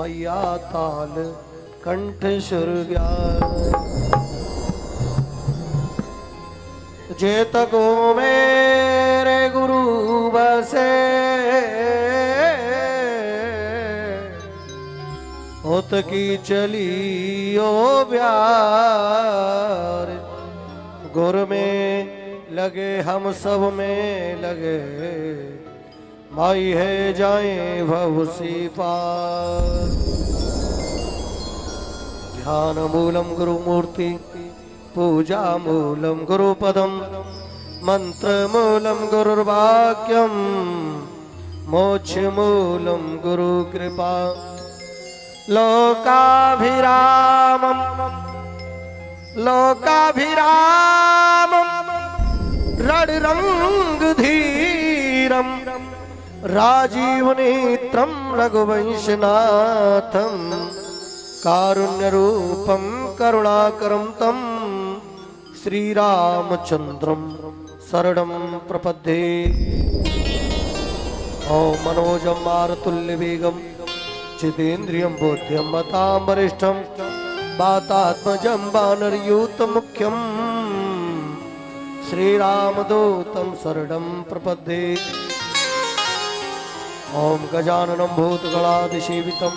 मैया ताल कंठ सुर ज्ञान जेत को मेरे गुरु बसे होत की चलियो प्यार गुर में लगे हम सब में लगे माई है जाए भवसी पार। ध्यान मूलम गुरु मूर्ति पूजा मूलम गुरु पदम मंत्र मूलम गुरुर्वाक्यम मोक्ष मूलम गुरु कृपा लोकाभिरामम लोकाभिरामम रणरंग धीरम राजीव नेत्रम रघुवंशनाथम कारुण्य रूपम करुणाकरम तम श्रीरामचंद्रम शरणं प्रपद्ये। ओम मनोजम मारुतुल्य वेगम चितेन्द्रियं बोध्यं मतां वरिष्ठं वातात्मजं वानरयूतमुख्यं श्रीरामदूतं शरणं प्रपद्ये। ओम गजाननं भूतगणादिसेवितं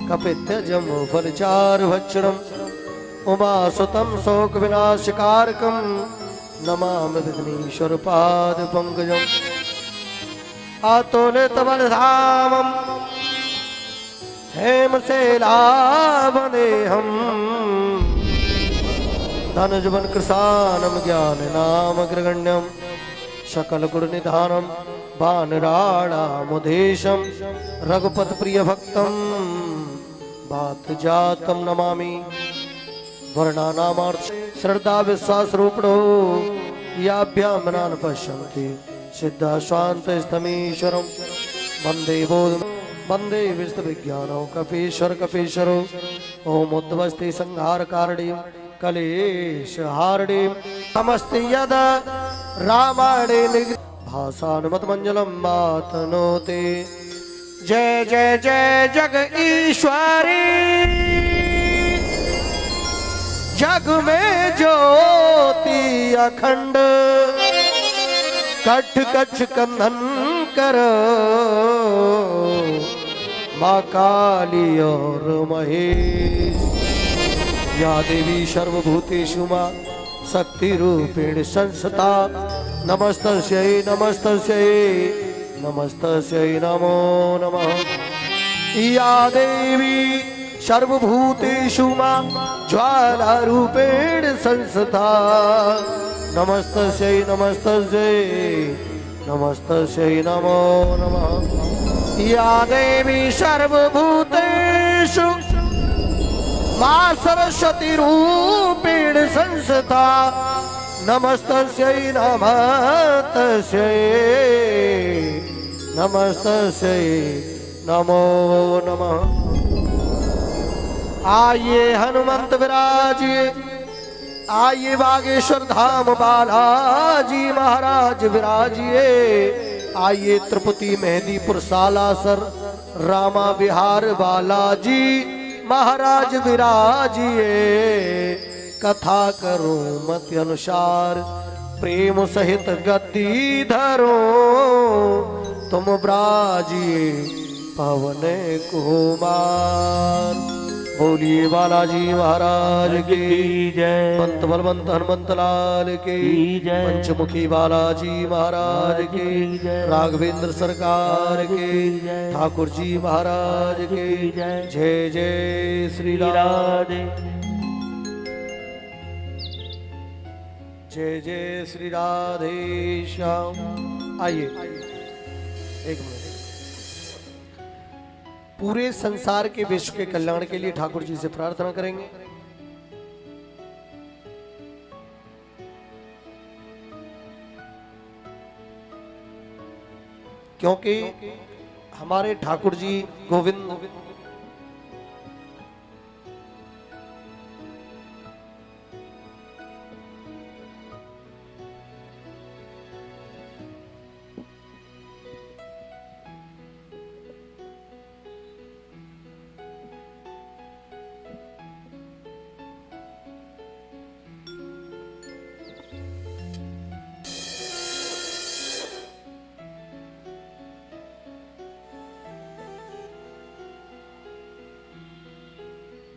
कपित्थजम्बूफलचारुभक्षणम् उमासुतं शोकविनाशकारकं नमामि विघ्नेश्वरपादपङ्कजम् अतुलितबलधामम् हेमशैलावदेहम् धनुजवन कृशानं ज्ञाननामग्रगण्यं सकलगुणनिधानं वानराणामुदेशं रघुपतप्रियभक्तं वातजातं नमामि। वर्णानामार्थ श्रद्धा विश्वास रूपणो याभ्यां न पश्यन्ति सिद्धा स्वान्त स्तमीश्वरं वन्दे बोध वन्दे विष्णुविज्ञानो कपीश्वर कपीश्वरो ओम उद्वस्ति संहार कारणीं कलेश हारणीं नमस्ते यद रामायणे भाषानुमतमंजलं मातनोते। जय जय जय जग ईश्वरी जग में ज्योति अखंड कठ कछ कंधन करो माँ काली और महेश। या देवी सर्वभूतेषु मां शक्ति रूपेण संस्थिता नमस्तस्यै नमस्तस्यै नमस्तस्यै नमो नमः। या देवी सर्वभूतेषु मां ज्वाला रूपेण संस्थिता नमस्तस्यै नमस्तस्यै नमस्तस्यै नमो नमः। या देवी सर्वभूतेषु मां सरस्वती रूपेण संस्थिता नमस्तस्यै नमस्तस्यै नमस्तस्यै नमो नमः। आइए हनुमंत विराजिए आइए बागेश्वर धाम बालाजी महाराज विराजिए। आइए त्रिपुटी मेहंदीपुर सालासर रामा विहार बालाजी महाराज विराजिए। कथा करो मत अनुसार प्रेम सहित गद्दी धरो तुम ब्राजिए पवन कुमार। बोलिए बालाजी महाराज की जय। पंत बलवंत हनुमंत लाल की जय। पंचमुखी बालाजी महाराज की जय। राघवेंद्र सरकार की जय। ठाकुर जी महाराज की जय। जय जय श्री राधे जय जय श्री राधे श्याम। आइए एक मिनट। पूरे संसार के विश्व के कल्याण के लिए ठाकुर जी से प्रार्थना करेंगे। क्योंकि हमारे ठाकुर जी गोविंद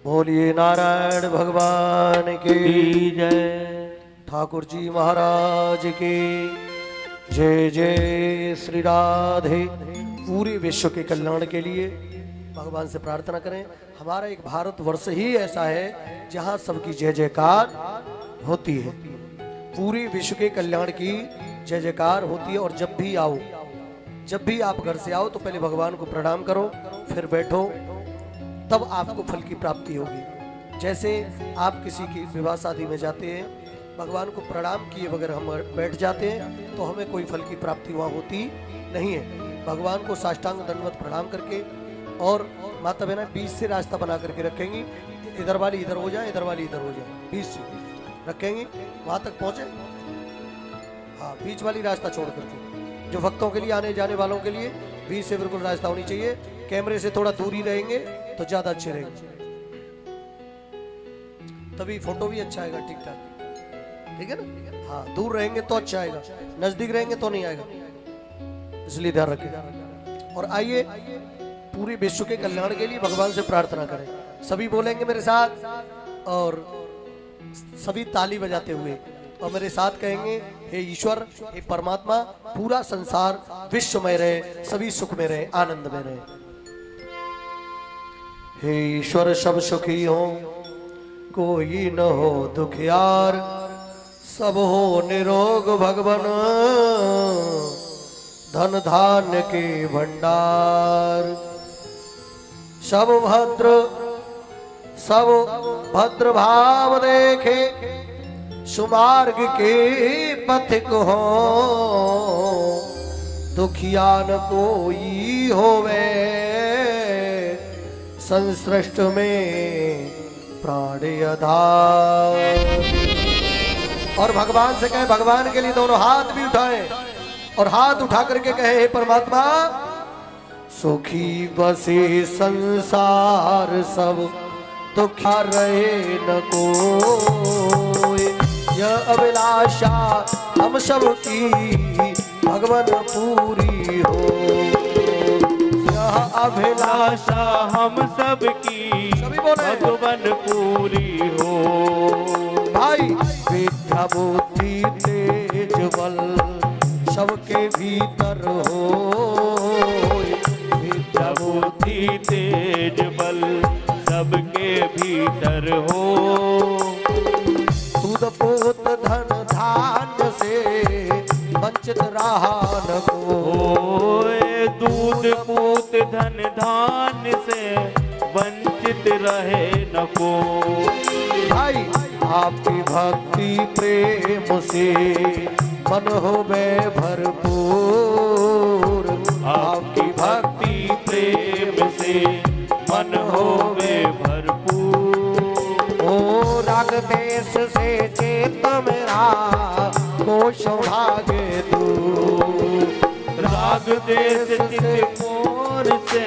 बोलिए नारायण भगवान की जय। ठाकुर जी महाराज की जय। जय श्री राधे। पूरे विश्व के कल्याण के लिए भगवान से प्रार्थना करें। हमारा एक भारतवर्ष ही ऐसा है जहां सबकी जय जयकार होती है। पूरे विश्व के कल्याण की जय जयकार होती है। और जब भी आओ, जब भी आप घर से आओ तो पहले भगवान को प्रणाम करो, फिर बैठो, तब आपको फल की प्राप्ति होगी। जैसे आप किसी की विवाह शादी में जाते हैं, भगवान को प्रणाम किए बगैर हम बैठ जाते हैं तो हमें कोई फल की प्राप्ति वहाँ होती नहीं है। भगवान को साष्टांग दंडवत प्रणाम करके और माता बहना बीच से रास्ता बना करके रखेंगी। इधर वाली इधर हो जाए, इधर वाली इधर हो जाए, बीच से रखेंगी, वहां तक पहुंचे। हाँ, बीच वाली रास्ता छोड़ करके, जो भक्तों के लिए, आने जाने वालों के लिए बीच से बिल्कुल रास्ता होनी चाहिए। कैमरे से थोड़ा दूरी रहेंगे तो ज्यादा अच्छे रहेंगे, तभी फोटो भी अच्छा आएगा ठीक ठाक, ठीक है ना। हाँ, दूर रहेंगे तो अच्छा आएगा, नजदीक रहेंगे तो नहीं आएगा, इसलिए ध्यान रखें। और आइए पूरे विश्व के कल्याण के लिए भगवान से प्रार्थना करें। सभी बोलेंगे मेरे साथ और सभी ताली बजाते हुए और मेरे साथ कहेंगे, हे ईश्वर, हे परमात्मा, पूरा संसार विश्वमय रहे, सभी सुख में रहे, आनंद में रहे। हे ईश्वर, सब सुखी हो, कोई न हो दुखियार, सब हो निरोग भगवन, धन धान्य के भंडार। सब भद्र भाव देखे, सुमार्ग के पथिक हो, दुखिया न कोई होवे, संसृष्ट में प्राण आधार। और भगवान से कहे, भगवान के लिए दोनों हाथ भी उठाएं और हाथ उठा करके कहे, हे परमात्मा, सुखी बसे संसार सब, दुखा रहे न कोई, यह अभिलाषा हम सब की भगवान पूरी हो। यह अभिलाषा हम सब की भगवान पूरी हो। भाई, विद्या बुद्धि तेज बल सबके भीतर हो, विद्या बुद्धि तेज बल सबके भीतर हो। दूध पूत धन धान्य से वंचित रहा न कोई, दूध पूत धन धान्य से वंचित रहे न कोई। भाई, आपकी भक्ति प्रेम से मन होवे भरपूर, आपकी भक्ति प्रेम से मन होवे भरपूर। ओ राग देश से चेत मेरा को सौभाग्य दूर, राग देश से मोर से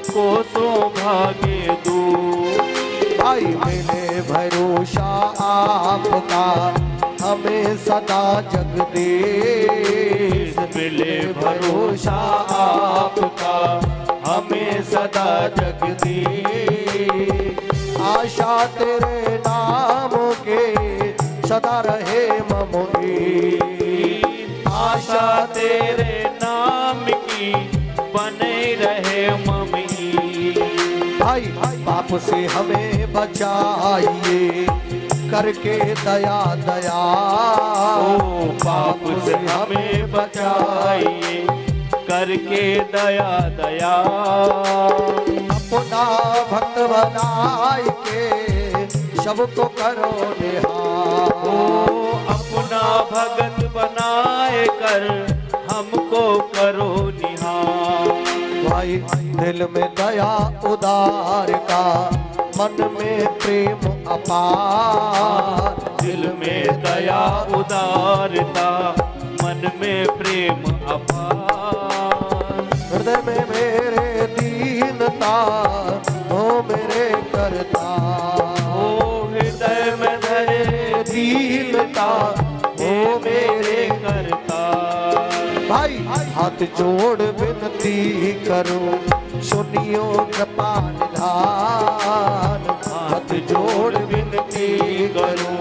को सौभाग्य दूर। भाई, मिले भरोसा आपका हमें सदा जगदीश, मिले भरोसा आपका हमें सदा जगदीश। आशा तेरे नाम के सदा रहे ममोई, आशा तेरे नाम की बने रहे ममी। भाई, पाप से हमें बचाइए करके दया दया, ओ पाप से हमें बचाइए करके दया दया। अपना भक्त बनाए के सबको करो निहार, ओ अपना भगत बनाए कर हमको करो निहार। भाई, दिल में दया उदार का, मन में प्रेम अपार, दिल में दया उदारता, मन में प्रेम अपार। हृदय में मेरे दीनता, हो मेरे करता, ओ हृदय में मेरे दीनता, हो मेरे करता। भाई, हाथ जोड़ विनती करो, सुनियो कृपा निधान, हाथ जोड़ विनती करूं,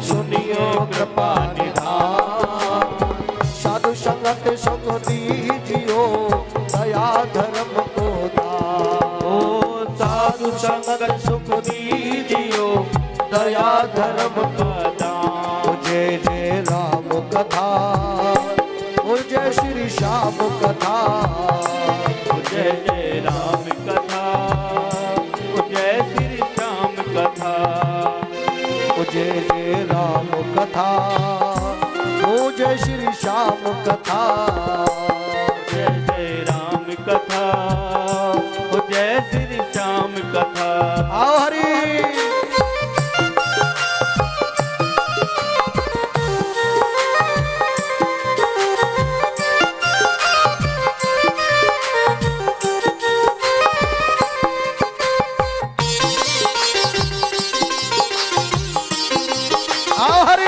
सुनियो कृपा निधान। साधु संगत सुख दीजियो, दया धर्म को दान। ओ साधु संगत सुख दीजियो, दया धर्म का दान। जय जय राम कथा, ओ जय श्री श्याम कथा, जय जय राम कथा, जय श्री श्याम कथा। जय जय राम कथा, ओ जय श्री श्याम कथा, जय जय राम कथा, जय श्री श्याम कथा। आओ हरि। आओ हरि।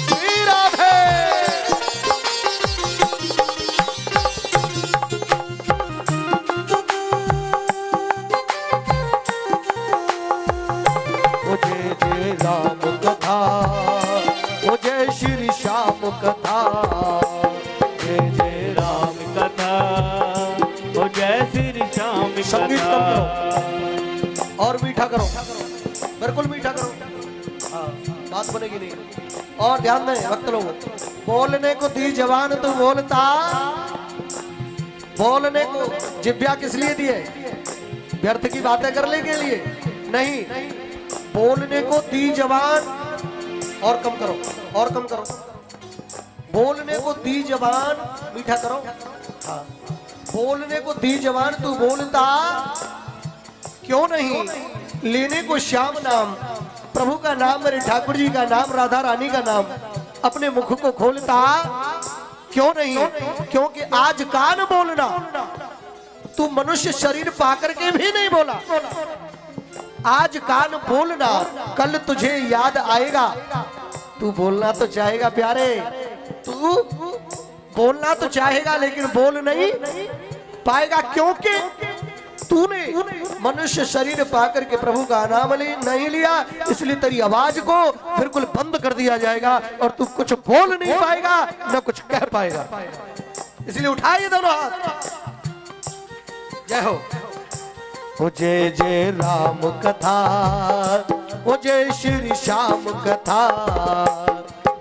श्री राधे। ओ जय जय राम कथा, ओ जय श्री श्याम कथा, जय जय राम कथा, जय श्री श्याम संगीत कथा। कम करो और मीठा करो, बिल्कुल मीठा करो। हाँ, बात बनेगी नहीं। और ध्यान में भक्त लोग, बोलने को दी जवान तो बोलता, बोलने को जिभ्या किस लिए दी है? व्यर्थ की बातें करने के लिए नहीं। बोलने को दी जवान, और कम करो, और कम करो। बोलने को दी जवान, मीठा करो। हाँ, बोलने को दी जवान तू बोलता क्यों नहीं? लेने को श्याम नाम, प्रभु का नाम, मेरे ठाकुर जी का नाम, राधा रानी का नाम अपने मुख को खोलता क्यों नहीं? क्योंकि आज कान बोलना, तू मनुष्य शरीर पाकर के भी नहीं बोला। आज कान बोलना, कल तुझे याद आएगा। तू बोलना तो चाहेगा प्यारे, तू बोलना तो चाहेगा लेकिन बोल नहीं पाएगा, क्योंकि तूने मनुष्य शरीर पाकर के प्रभु का नाम नहीं लिया, इसलिए तेरी आवाज को बिल्कुल बंद कर दिया जाएगा और तू कुछ बोल नहीं पाएगा, न कुछ कह पाएगा। इसलिए उठाइए दोनों हाथ। जय हो। ओ जय जय राम कथा, ओ जय श्री श्याम कथा,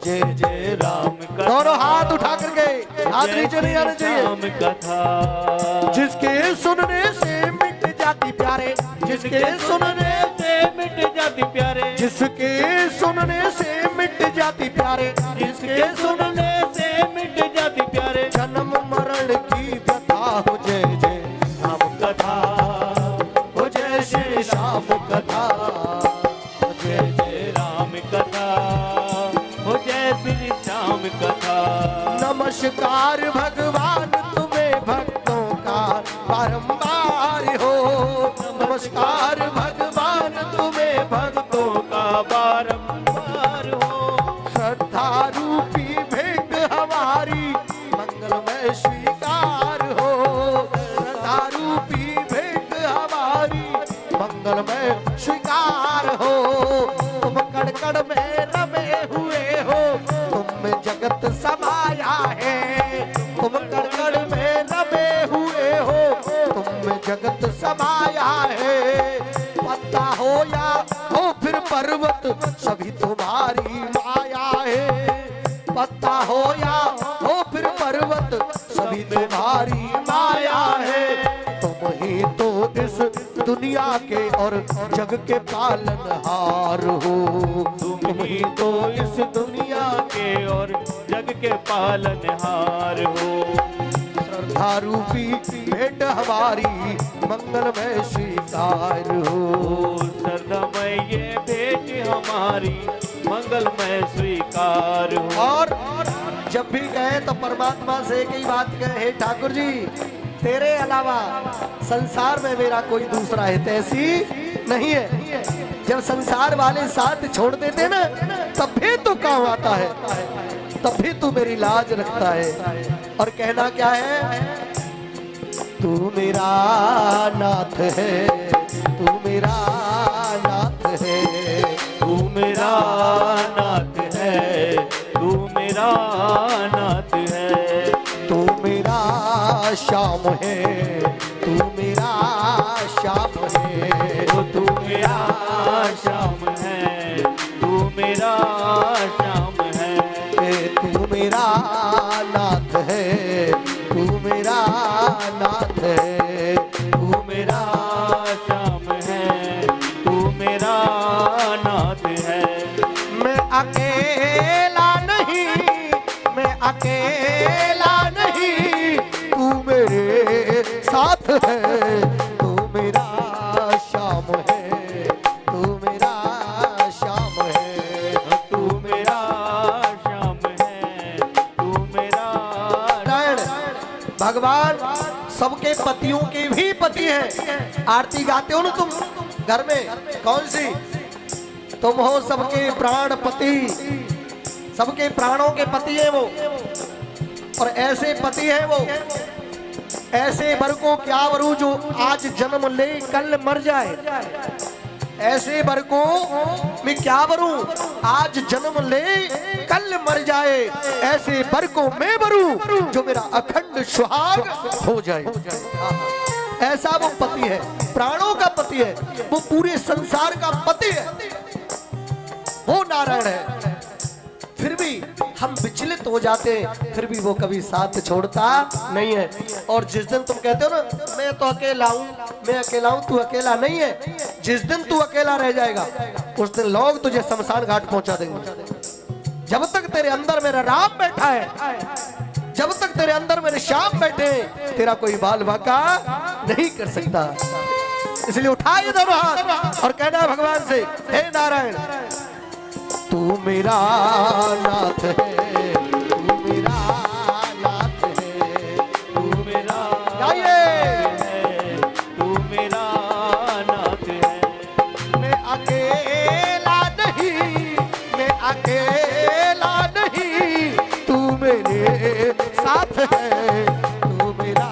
जय जय राम कथा। दोनों हाथ उठा करके, हाथ नीचे नहीं आने चाहिए। कथा जिसके सुनने से मिट जाती प्यारे, जिसके सुनने से मिट जाती प्यारे, जिसके सुनने से मिट जाती प्यारे, जिसके सुनने से मिट जाती प्यारे। जन्म मरण की व्यथा हो, जय जय राम कथा, हो जय श्री श्याम कथा, जय जय राम कथा, हो जय श्री श्याम कथा। नमस्कार भगवान तुम्हें भक्तों का बारंबार हो, नमस्कार भगवान तुम्हें भक्तों का बारंबार हो। श्रद्धा रूपी भेंट हमारी मंगलमय स्वीकार हो, श्रद्धा रूपी भेंट हमारी मंगलमय स्वीकार हो। तुम कड़कड़ में रमे हुए हो, तुम में जगत समाया है, तुम कड़कड़ में रमे हुए हो, तुम में जगत समाया है। पत्ता हो या हो फिर पर्वत, सभी तुम्हारी माया है। पत्ता हो या हो फिर पर्वत, सभी तुम्हारी माया है। तुम ही तो इस दुनिया के और जग के पालनहार हो, तुम ही तो इस दुनिया के और जग के पालनहार हो। श्रद्धा रूपी भेंट हमारी मंगलमय स्वीकार हो, श्रद्धामय ये भेंट हमारी मंगलमय स्वीकार हो। और जब भी कहे तो परमात्मा से एक ही बात कहे, हे ठाकुर जी तेरे अलावा संसार में मेरा कोई दूसरा है तैसी नहीं है। जब संसार वाले साथ छोड़ देते ना, तब भी तू काम आता है, तब भी तू मेरी लाज रखता है। और कहना क्या है? तू मेरा नाथ है, तू मेरा मेरा नाथ है, तू मेरा नाथ है। तू मेरा श्याम है, तू मेरा श्याम है, तू मेरा श्याम है, तू मेरा श्याम है। तू मेरा नाथ है, तू मेरा नाथ है, तू मेरा श्याम है, तू मेरा नाथ है। मैं अकेला नहीं, मैं अकेला नहीं, तू मेरे साथ है, तू मेरा श्याम है, तू मेरा श्याम है, तू मेरा श्याम है, तू मेरा नारायण। भगवान सबके पतियों के भी पति हैं। आरती गाते हो ना तुम घर में, कौन सी? तुम हो सबके प्राण पति, सबके प्राणों के पति है वो। और ऐसे पति है वो, ऐसे वर को क्या वरू जो आज जन्म ले कल मर जाए। ऐसे वर को मैं क्या वरू आज जन्म ले कल मर जाए। ऐसे वर को मैं वरू जो मेरा अखंड सुहाग हो जाए। ऐसा वो पति है, प्राणों का पति है, वो पूरे संसार का पति है, वो नारायण है। फिर भी हम विचलित हो जाते हैं, फिर भी वो कभी साथ छोड़ता नहीं है। और जिस दिन तुम कहते हो ना मैं तो अकेला हूं, मैं अकेला हूं, तू अकेला नहीं है। जिस दिन तू अकेला रह जाएगा उस दिन लोग तुझे शमशान घाट पहुंचा देंगे। जब तक तेरे अंदर मेरा राम बैठा है, जब तक तेरे अंदर मेरे श्याम बैठे, तेरा कोई बाल बाका नहीं कर सकता। इसलिए उठाइए दोनों हाथ और कहना भगवान से, हे नारायण तू मेरा नाथ है, तू मेरा नाथ है, तू मेरा गाइए। तू मेरा नाथ है। मैं अकेला नहीं, मैं अकेला नहीं, तू मेरे साथ है, तू मेरा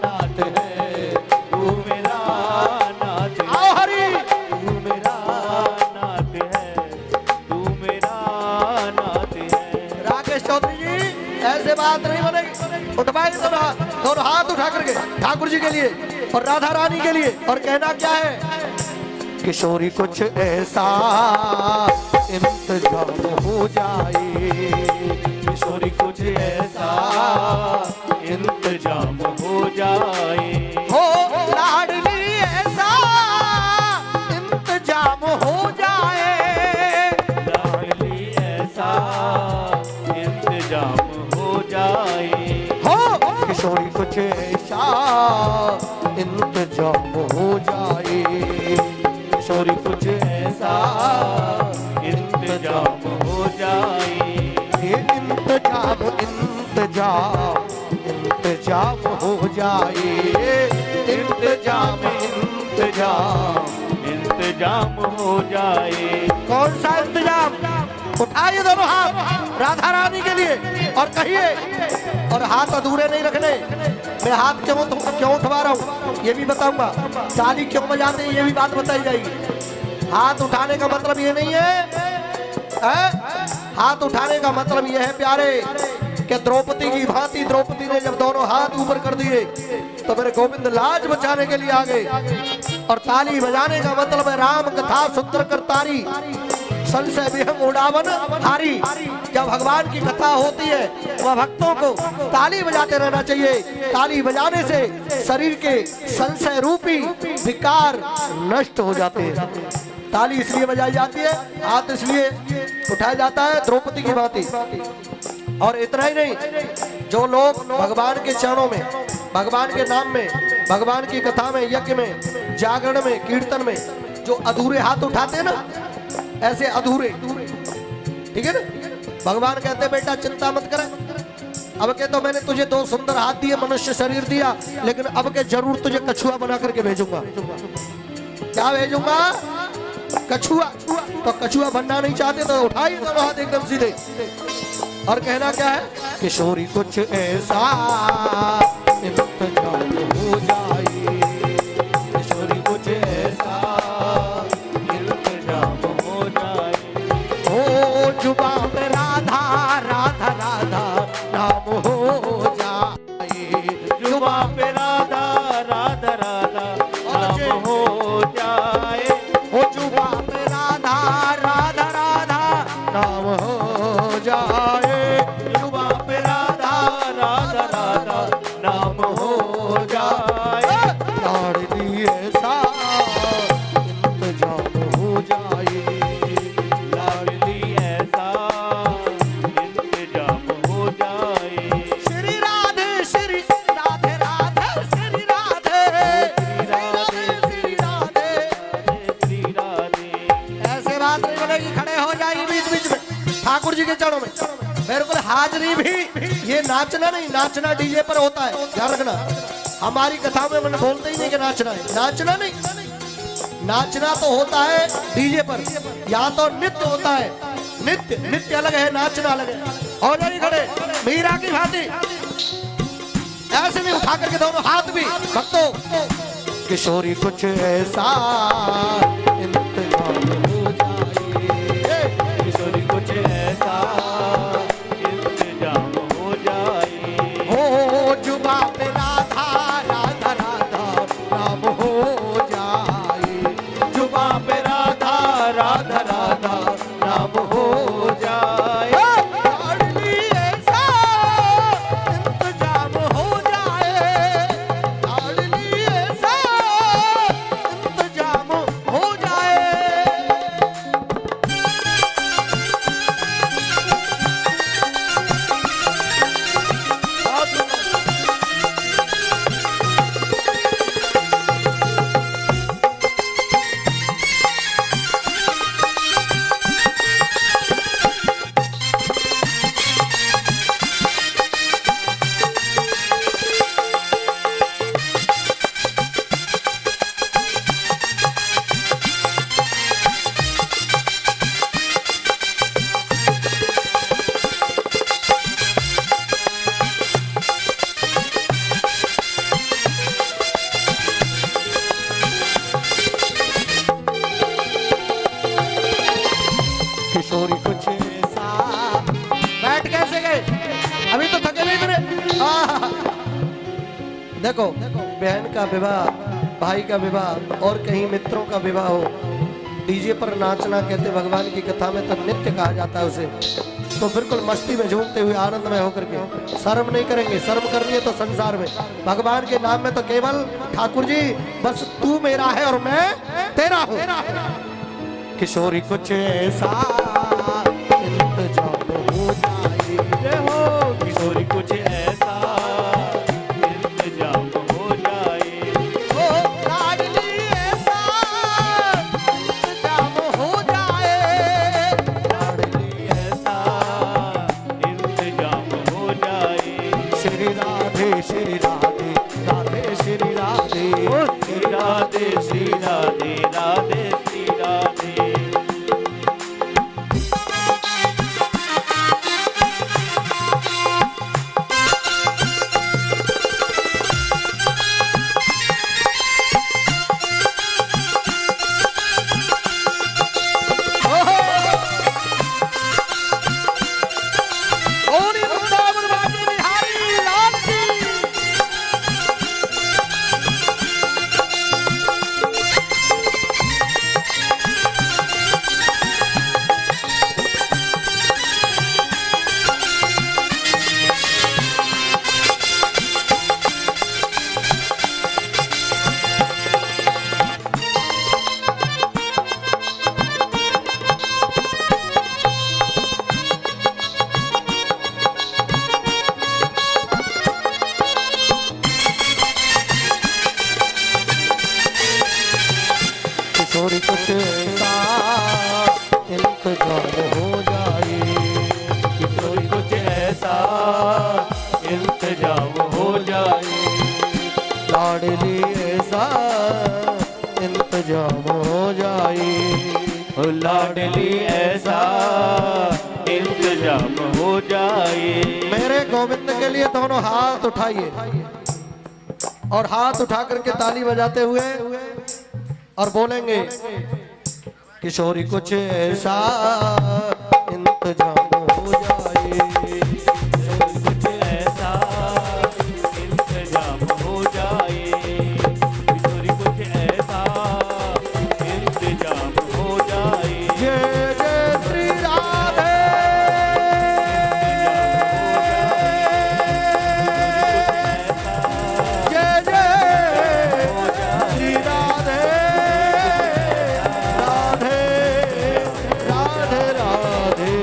नाथ है, तू मेरा नाथ है। आओ हरि। तू मेरा नाथ है, तू मेरा नाथ है। राकेश चौधरी जी ऐसे बात नहीं बनेगी। उठवाइए दोनों हाथ उठा करके ठाकुर जी के लिए और राधा रानी के लिए, और कहना क्या है? किशोरी कुछ ऐसा इंतजाम हो जाए, किशोरी कुछ ऐसा इंतजाम हो जाए। हो लाडली ऐसा इंतजाम हो जाए, लाडली ऐसा इंतजाम हो जाए। हो किशोरी कुछ ऐसा इंतजाम हो जाए, किशोरी कुछ ऐसा इंतजाम हो जाए। ये इंतजाम इंतजाम इंतजाम हो जाए, इंतजाम इंतजाम इंतजाम हो जाए। कौन सा इंतजाम? उठाइए दोनों हाथ राधा रानी के लिए और कहिए, और हाथ अधूरे नहीं रखने। मैं हाथ क्यों उठवा रहा हूँ ये भी बताऊंगा, ताली क्यों बजाते हैं ये भी बात बताई जाएगी। हाथ उठाने का मतलब ये नहीं है, हाथ उठाने का मतलब ये है प्यारे कि द्रौपदी की भांति द्रौपदी ने जब दोनों हाथ ऊपर कर दिए तो मेरे गोविंद लाज बचाने के लिए आ गए। और ताली बजाने का मतलब है राम कथा सुंदर कर तारी, संशय विहंग उड़ावन हारी। जब भगवान की कथा होती है वह भक्तों को ताली बजाते रहना चाहिए। ताली बजाने से शरीर के संशय रूपी विकार नष्ट हो जाते हैं। ताली इसलिए बजाई जाती है, हाथ इसलिए उठाया जाता है द्रौपदी की भांति। और इतना ही नहीं, जो लोग भगवान के चरणों में, भगवान के नाम में, भगवान की कथा में, यज्ञ में, जागरण में, कीर्तन में जो अधूरे हाथ उठाते हैं ना, ऐसे अधूरे, ठीक है ना? भगवान कहते बेटा चिंता मत कर, अब के तो मैंने तुझे 2 सुंदर हाथ दिए, मनुष्य शरीर दिया, लेकिन अब के जरूर तुझे कछुआ बना करके भेजूंगा। क्या भेजूंगा? कछुआ। तो कछुआ बनना नहीं चाहते तो उठाइए दोनों हाथ एकदम सीधे और कहना क्या है? किशोरी कुछ ऐसा इंतजाम हो जाए, किशोरी कुछ ऐसा इंतजाम हो जाए। जी के चरणों में बिल्कुल हाजिरी भी। ये नाचना नहीं, नाचना डीजे पर होता है, ध्यान रखना। हमारी कथा में मैंने बोलते ही नहीं कि नाचना है, नाचना नहीं। नाचना तो होता है डीजे पर, या तो नृत्य होता है। नृत्य नृत्य अलग है, नाचना अलग है। और नहीं खड़े मीरा की भांति ऐसे नहीं, उठा करके दोनों हाथ भी। भक्तों किशोरी कुछ ऐसा इंतजाम हो जाए, किशोरी कुछ ऐसा इंतजाम हो जाए, हो जुबा पे राधा राधा राधा नाम हो जाए, जुबा पे राधा राधा राधा नाम हो जाए। लाडली ऐसा इंतजाम हो जाए, लाडली ऐसा इंतजाम हो जाए। किशोरी कुछ ऐसा। बैठ कैसे गए, अभी तो थके नहीं मेरे। देखो बहन का विवाह, भाई का विवाह और कहीं मित्रों का विवाह हो, डीजे पर नाचना कहते भगवान की कथा में तो नृत्य कहा जाता है उसे। तो बिल्कुल मस्ती में झूमते हुए आनंद में होकर के, शर्म नहीं करेंगे। शर्म करनी है तो संसार में, भगवान के नाम में तो केवल ठाकुर जी बस तू मेरा है और मैं तेरा हूँ। किशोरी कुछ ऐसा इंतजाम हो जाए, जय हो। किशोरी कुछ ऐसा इंतजाम हो जाए, ओ लाडली ऐसा इंतजाम हो जाए, लाडली ऐसा इंतजाम हो जाए। श्री राधे श्री राधे राधे श्री राधे, ओ श्री राधे श्री राधे राधे श्री राधे। ओरी वृंदावन वासी बिहारी लाल की। किशोरी कुछ ऐसा इंतजाम हो जाए, किशोरी कुछ ऐसा इंतजाम हो जाए, लाडली ऐसा इंतजाम हो जाए। ओ लाडली ऐसा इंतजाम हो जाए। मेरे गोविंद के लिए दोनों हाथ उठाइए और हाथ उठा करके ताली बजाते हुए और बोलेंगे किशोरी कुछ ऐसा इंतजाम हो जाए, किशोरी कुछ ऐसा इंतजाम हो जाए, किशोरी कुछ ऐसा इंतजाम हो जाए। जय जय श्री राधे, जय जय श्री राधे, राधे राधे राधे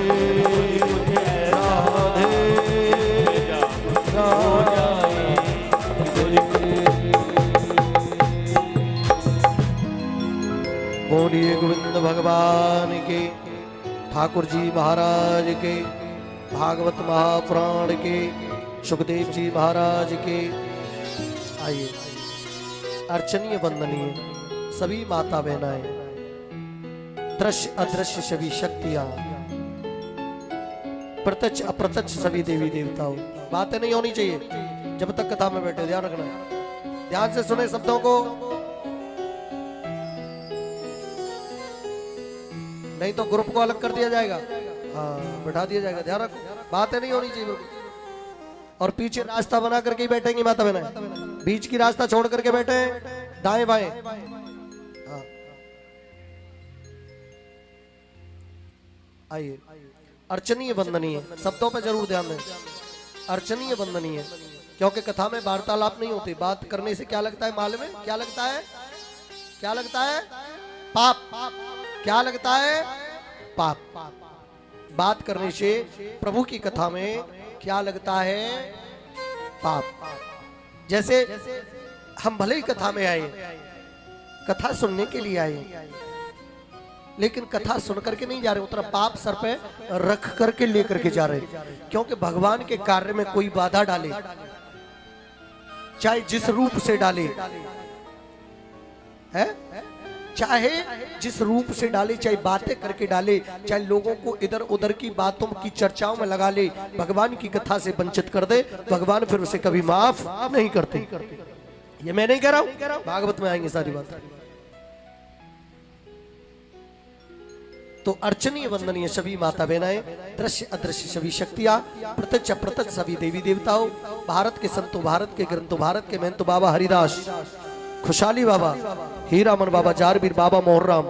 बोलिए गोविंद भगवान की। ठाकुर जी महाराज के, भागवत महापुराण के, सुखदेव जी महाराज के। आइए, अर्चनीय वंदनीय सभी माता बहनाएं, दृश्य अदृश्य सभी शक्तियां, प्रत्यक्ष अप्रत्यक्ष सभी देवी देवताओं। बातें नहीं होनी चाहिए जब तक कथा में बैठे, ध्यान रखना, ध्यान से सुने शब्दों को, नहीं तो ग्रुप को अलग कर दिया जाएगा, हाँ बैठा दिया जाएगा, ध्यान रखो, बातें नहीं होनी चाहिए बिल्कुल। और पीछे रास्ता बना करके ही बैठेंगी माता बहना, बीच की रास्ता छोड़ करके बैठे, दाएं बाएं। हाँ आइए, अर्चनीय वंदनीय शब्दों पे जरूर ध्यान दें, अर्चनीय वंदनीय, क्योंकि कथा में वार्तालाप नहीं होती। बात करने से क्या लगता है मालूम है? क्या लगता है? क्या लगता है? पाप। क्या लगता है? पाप। बात करने से प्रभु की कथा में क्या लगता है? पाप। जैसे हम भले ही कथा में आए, कथा सुनने के लिए आए, लेकिन कथा सुन करके नहीं जा रहे, उतना पाप सर पे रख करके लेकर के जा रहे, क्योंकि भगवान के कार्य में कोई बाधा डाले, चाहे जिस रूप से डाले है, चाहे जिस रूप से डाले, चाहे बातें करके डाले, चाहे लोगों को इधर उधर की बातों की चर्चाओं में लगा ले, भगवान की कथा से वंचित कर दे, भगवान फिर उसे कभी माफ नहीं करते। ये मैं नहीं कह रहा हूं, भागवत में आएंगे सारी बात। तो अर्चनीय वंदनीय सभी माता बहनाएं, दृश्य अदृश्य सभी शक्तियां, प्रत्यक्ष अप्रत्यक्ष सभी देवी देवताओं, भारत के संतों, भारत के ग्रंथों, भारत के महंतों, बाबा हरिदास, खुशहाली बाबा, हीरामन बाबा, जारवीर बाबा, मोहर्राम,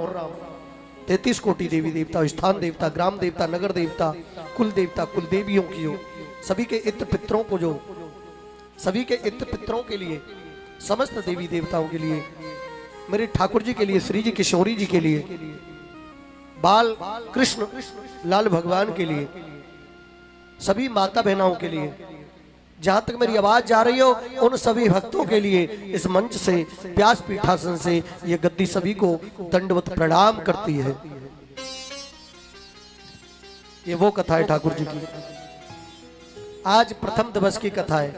33 कोटि देवी देवता, स्थान देवता, ग्राम देवता, नगर देवता, कुल देवता, कुल देवियों की हो, सभी के इत्र पितरों को, जो सभी के इत्र पितरों के लिए, समस्त देवी देवताओं के लिए, मेरे ठाकुर जी के लिए, श्री जी किशोरी जी के लिए, बाल कृष्ण लाल भगवान के लिए, सभी माता बहनाओं के लिए, जहां तक मेरी आवाज जा रही हो उन सभी भक्तों के लिए इस मंच से, व्यास पीठासन से ये गद्दी सभी को दंडवत प्रणाम करती है। ये वो कथा है ठाकुर जी की। आज प्रथम दिवस की कथा है।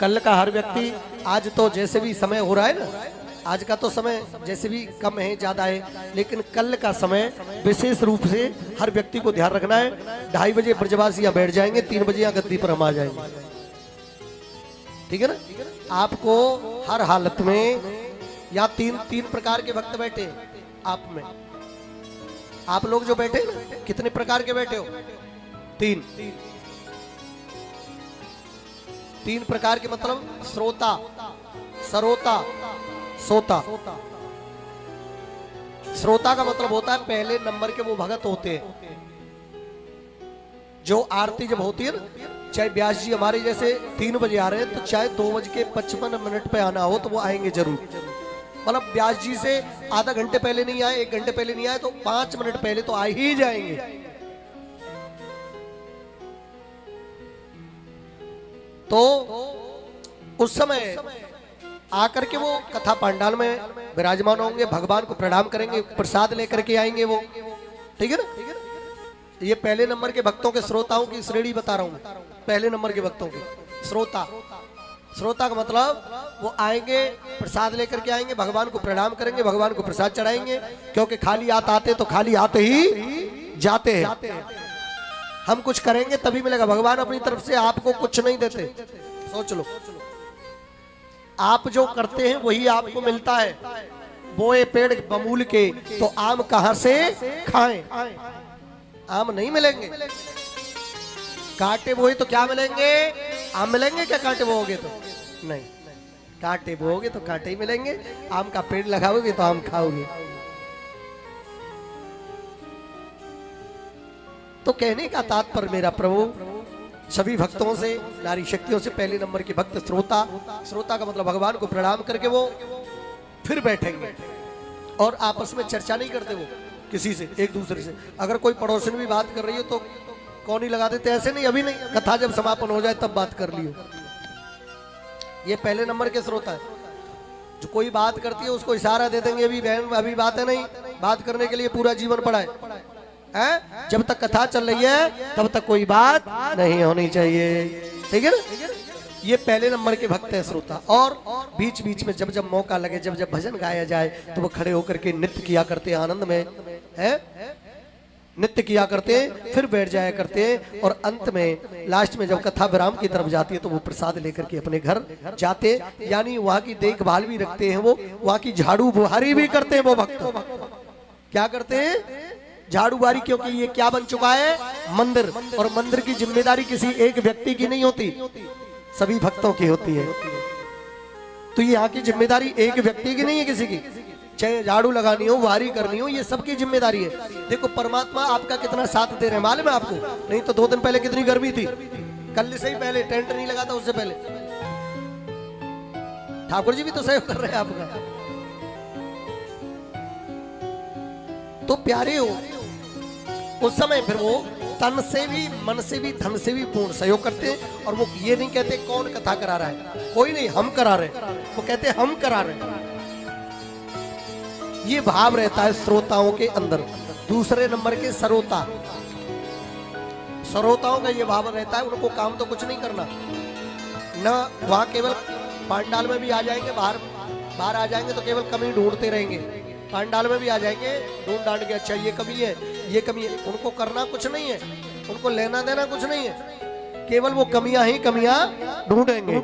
कल का हर व्यक्ति, आज तो जैसे भी समय हो रहा है ना, आज का तो समय जैसे भी कम है ज्यादा है, लेकिन कल का समय विशेष रूप से हर व्यक्ति को ध्यान रखना है। 2:30 बजे ब्रजवासी यहाँ बैठ जाएंगे, 3 बजे यहाँ गद्दी पर हम आ जाएंगे, ठीक है ना। आपको हर हालत में यहाँ तीन प्रकार के भक्त बैठे हैं आप में। आप लोग जो बैठे हैं ना, कितने प्रकार के बैठे हो? 3 प्रकार के, मतलब श्रोता, सरोता, सोता। श्रोता का मतलब होता है पहले नंबर के वो भगत होते हैं, जो आरती जब होती है ना, चाहे व्यास जी हमारे जैसे 3 बजे आ रहे हैं, तो चाहे 2:55 पे आना हो तो वो आएंगे जरूर। मतलब व्यास जी से आधा घंटे पहले नहीं आए, 1 घंटे पहले नहीं आए, तो 5 मिनट पहले तो आ ही जाएंगे। तो उस समय आकर के वो कथा पांडाल में विराजमान होंगे, भगवान को प्रणाम करेंगे, प्रसाद लेकर के आएंगे वो, ठीक है ना। ये पहले नंबर के भक्तों के, श्रोताओं की श्रेणी बता रहा हूं। पहले नंबर के भक्तों के श्रोता, श्रोता का मतलब वो आएंगे, प्रसाद लेकर के आएंगे, भगवान को प्रणाम करेंगे, भगवान को प्रसाद चढ़ाएंगे, क्योंकि खाली हाथ आते तो खाली हाथ ही जाते हैं। हम कुछ करेंगे तभी मिलेगा, भगवान अपनी तरफ से आपको कुछ नहीं देते। सोच लो, आप जो करते हैं वही आपको मिलता है। बोए पेड़ बमूल के तो आम कहां से खाएं? आम नहीं मिलेंगे। कांटे बोए तो क्या मिलेंगे? आम मिलेंगे क्या? कांटे बोओगे तो नहीं, कांटे बोओगे तो कांटे ही मिलेंगे। आम का पेड़ लगाओगे तो आम खाओगे। तो कहने का तात्पर्य मेरा प्रभु सभी भक्तों से, नारी शक्तियों से, पहले नंबर के भक्त श्रोता, श्रोता का मतलब भगवान को प्रणाम करके वो फिर बैठेंगे और आपस में चर्चा नहीं करते वो किसी से, एक दूसरे से। अगर कोई पड़ोसन भी बात कर रही हो तो कौन ही लगा देते, ऐसे नहीं, अभी नहीं, कथा जब समापन हो जाए तब बात कर लियो। ये पहले नंबर के श्रोता है। जो कोई बात करती है उसको इशारा दे देंगे, अभी बहन अभी बात है नहीं, बात करने के लिए पूरा जीवन पड़ा है, है? जब तक कथा चल रही है तब तक कोई बात नहीं होनी चाहिए, ठीक है ना। ये पहले नंबर के भक्त हैं श्रोता। और बीच बीच में जब जब मौका लगे, जब जब भजन गाया जाए तो वो खड़े होकर के नृत्य किया करते हैं, आनंद में है नृत्य किया करते हैं, फिर बैठ जाया करते हैं। और अंत में लास्ट में जब कथा विराम की तरफ जाती है तो वो प्रसाद लेकर के अपने घर जाते, यानी वहाँ की देखभाल भी रखते हैं, वो वहाँ की झाड़ू बुहारी भी करते हैं वो भक्त। क्या करते हैं? झाड़ू बुहारी, क्योंकि ये क्या बन चुका है? मंदिर। और मंदिर की जिम्मेदारी किसी एक व्यक्ति की नहीं होती, सभी भक्तों की होती है। तो ये यहाँ की जिम्मेदारी एक व्यक्ति की नहीं है, किसी की, चाहे झाड़ू लगानी हो, बुहारी करनी हो, ये सबकी जिम्मेदारी है। देखो परमात्मा आपका कितना साथ दे रहे हैं, मालूम है आपको? नहीं तो 2 दिन पहले कितनी गर्मी थी, कल से ही पहले टेंट नहीं लगा था, उससे पहले ठाकुर जी भी तो सहयोग कर रहे हैं आपका। तो प्यारे हो, उस समय फिर वो तन से भी, मन से भी, धन से भी पूर्ण सहयोग करते हैं। और वो ये नहीं कहते कौन कथा करा रहा है, कोई नहीं, हम करा रहे, वो कहते हम करा रहे। ये भाव रहता है श्रोताओं के अंदर। दूसरे नंबर के सरोता, श्रोताओं का ये भाव रहता है, उनको काम तो कुछ नहीं करना न, वहां केवल पांडाल में भी आ जाएंगे, बाहर आ जाएंगे तो केवल कमी ढूंढते रहेंगे। पांडाल में भी आ जाएंगे, ढूंढ डांड के, अच्छा ये कमी है, ये कमी है, उनको करना कुछ नहीं है, उनको लेना देना कुछ नहीं है, केवल वो कमियां ही कमियां ढूंढेंगे।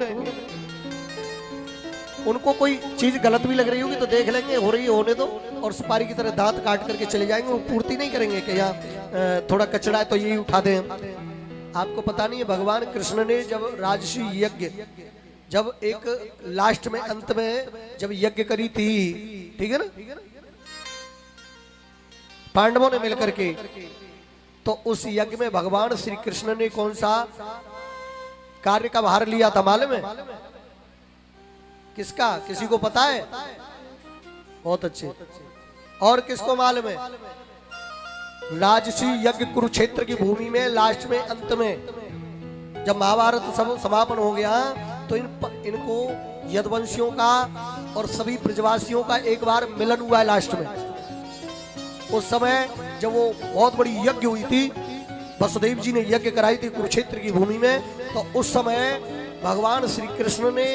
उनको कोई चीज गलत भी लग रही होगी तो देख लेंगे, हो रही है होने दो, और सुपारी की तरह दांत काट करके चले जाएंगे। वो पूर्ति नहीं करेंगे कि यहाँ थोड़ा कचरा है तो यही उठा दें। आपको पता नहीं है, भगवान कृष्ण ने जब राजसी यज्ञ, जब एक लास्ट में अंत में जब यज्ञ करी थी, ठीक है ना, पांडवों ने मिलकर के, तो उस यज्ञ में भगवान श्री कृष्ण ने कौन सा कार्य का भार लिया था मालूम है? किसका? किसी को पता है? बहुत अच्छे। और किसको मालूम है? राजसी यज्ञ कुरुक्षेत्र की भूमि में लास्ट में अंत में जब महाभारत समापन हो गया तो इनको यदुवंशियों का और सभी ब्रजवासियों का एक बार मिलन हुआ है लास्ट में। उस समय जब वो बहुत बड़ी यज्ञ हुई थी, वसुदेव जी ने यज्ञ कराई थी कुरुक्षेत्र की भूमि में, तो उस समय भगवान श्री कृष्ण ने